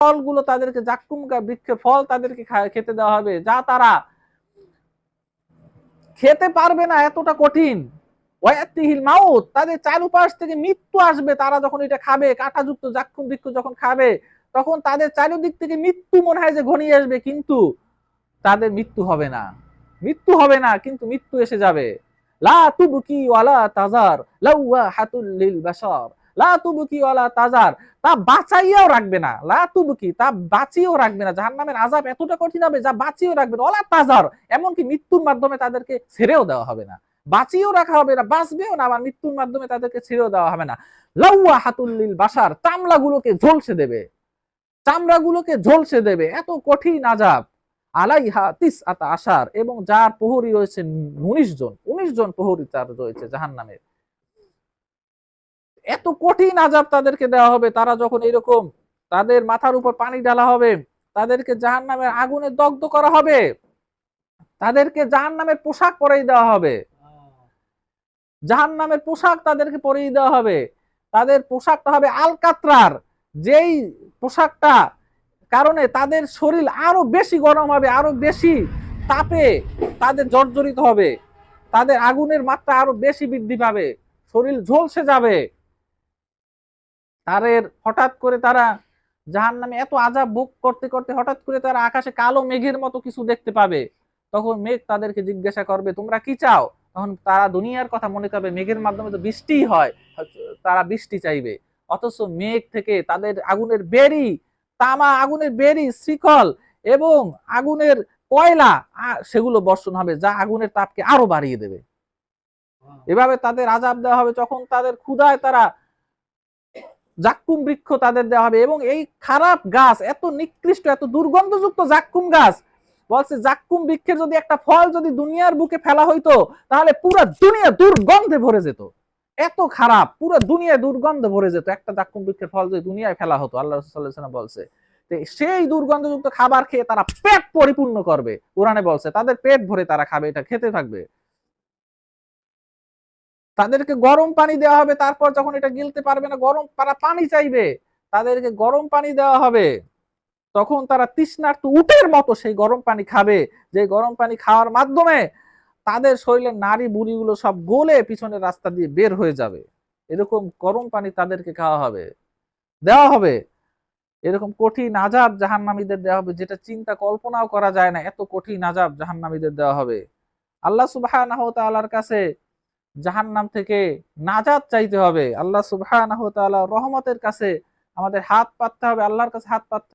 ফলগুলো তাদেরকে, জাক্কুম বৃক্ষের ফল তাদেরকে খেতে দেওয়া হবে, যা তারা খেতে পারবে না, এতটা কঠিন। ওয়াতিহিল মাউত, তাদের চারুপাশ থেকে মৃত্যু আসবে তারা যখন এটা খাবে, কাঁটাযুক্ত জাক্কুম বৃক্ষ যখন খাবে, তখন তাদের চারিদিক থেকে মৃত্যু মনে হয় যে ঘনিয়ে আসবে, কিন্তু তাদের মৃত্যু হবে না, মৃত্যু হবে না, কিন্তু মৃত্যু এসে যাবে। লা তুবকি ওয়ালা তাজার লাওয়াহাতুল লিল বাশার, লা তুবকি ওয়ালা তাজার, তা বাঁচাইয়াও রাখবে না, লা তুবকি, তা বাঁচিয়েও রাখবে না। জাহান্নামের আযাব এতটা কঠিন হবে যা বাঁচিয়েও রাখবে না, ওয়ালা তাজার, এমনকি মৃত্যুর মাধ্যমে তাদেরকে ছেড়েও দেওয়া হবে না, বাঁচিয়েও রাখা হবে না, বাঁচবেও না, আবার মৃত্যুর মাধ্যমে তাদেরকে ছেড়েও দেওয়া হবে না। লাওয়াহাতুল লিল বাশার, চামড়াগুলোকে ঝলসে দেবে, চামড়াগুলোকে ঝলসে দেবে, এত কঠিন আযাব। আলাইহা তিসআতা আশার, এবং যার প্রহরী রয়েছে 19 জন, 19 জন প্রহরী তার রয়েছে জাহান্নামের। এত কঠিন আযাব তাদেরকে দেওয়া হবে। তারা যখন এরকম, তাদের মাথার উপর পানি ঢালা হবে, তাদেরকে জাহান্নামের আগুনে দগ্ধ করা হবে, তাদেরকে জাহান্নামের পোশাক পরিয়ে দেওয়া হবে, জাহান্নামের পোশাক তাদেরকে পরিয়ে দেওয়া হবে। তাদের পোশাকটা হবে আলকাত্রার, যেই পোশাকটা কারণে তাদের শরীর আরো বেশি গরম হবে, আরো বেশি তাপে তাদের জর্জরিত হবে, তাদের আগুনের মাত্রা আরো বেশি বৃদ্ধি পাবে, শরীর ঝলসে যাবে। তাদের হঠাৎ করে তারা জাহান্নামে এত আযাব ভোগ করতে করতে হঠাৎ করে তারা আকাশে কালো মেঘের মতো কিছু দেখতে পাবে। তখন মেঘ তাদেরকে জিজ্ঞাসা করবে, তোমরা কি চাও? তখন তারা দুনিয়ার কথা মনে করবে, মেঘের মাধ্যমে তো বৃষ্টি হয়, তারা বৃষ্টি চাইবে। অথচ মেঘ থেকে তাদের আগুনের বেরি, তামা আগুনের বেরি, শিকল এবং আগুনের কয়লা, সেগুলো বর্ষণ হবে, যা আগুনের তাপকে আরো বাড়িয়ে দেবে। এভাবে তাদের আযাব দেওয়া হবে। যখন তাদের ক্ষুধায় তারা, জাক্কুম বৃক্ষ তাদের দেওয়া হবে, এবং এই খারাপ গাছ, এত নিকৃষ্ট, এত দুর্গন্ধযুক্ত জাক্কুম গাছ, বলছে জাক্কুম বৃক্ষের যদি একটা ফল যদি দুনিয়ার বুকে ফেলা হইতো, তাহলে পুরো দুনিয়া দুর্গন্ধে ভরে যেত, এত খারাপ, পুরো দুনিয়া দুর্গন্ধে ভরে যেত। একটা জাক্কুম বৃক্ষের ফল যদি দুনিয়ায় ফেলা হতো, আল্লাহ রাসূল সাল্লাল্লাহু আলাইহি ওয়াসাল্লাম বলছে, সেই দুর্গন্ধযুক্ত খাবার খেয়ে তারা পেট পরিপূর্ণ করবে। কোরআনে বলছে তাদের পেট ভরে তারা খাবে, এটা খেতে থাকবে। তাদেরকে গরম পানি দেওয়া হবে, তারপর যখন এটা গিলতে পারবে না, গরম পানি চাইবে, তাদেরকে গরম পানি দেওয়া হবে। তখন তারা তৃষ্ণার্ত উটের মতো সেই গরম পানি খাবে, যে গরম পানি খাওয়ার মাধ্যমে তাদের শরীরের নাড়ি বুড়িগুলো সব গলে পিছনের রাস্তা দিয়ে বের হয়ে যাবে। এরকম গরম পানি তাদেরকে খাওয়া হবে, দেওয়া হবে। এরকম কঠিন আযাব জাহান্নামীদের দেওয়া হবে, যেটা চিন্তা কল্পনাও করা যায় না, এত কঠিন আযাব জাহান্নামীদের দেওয়া হবে। আল্লাহ সুবহানাহু ওয়া তাআলার কাছে জাহান্নাম থেকে নাজাত চাইতে হবে, আল্লাহ সুবহানাহু ওয়া তাআলা রহমতের কাছে আমাদের হাত পাততে হবে, আল্লাহর কাছে হাত পাততে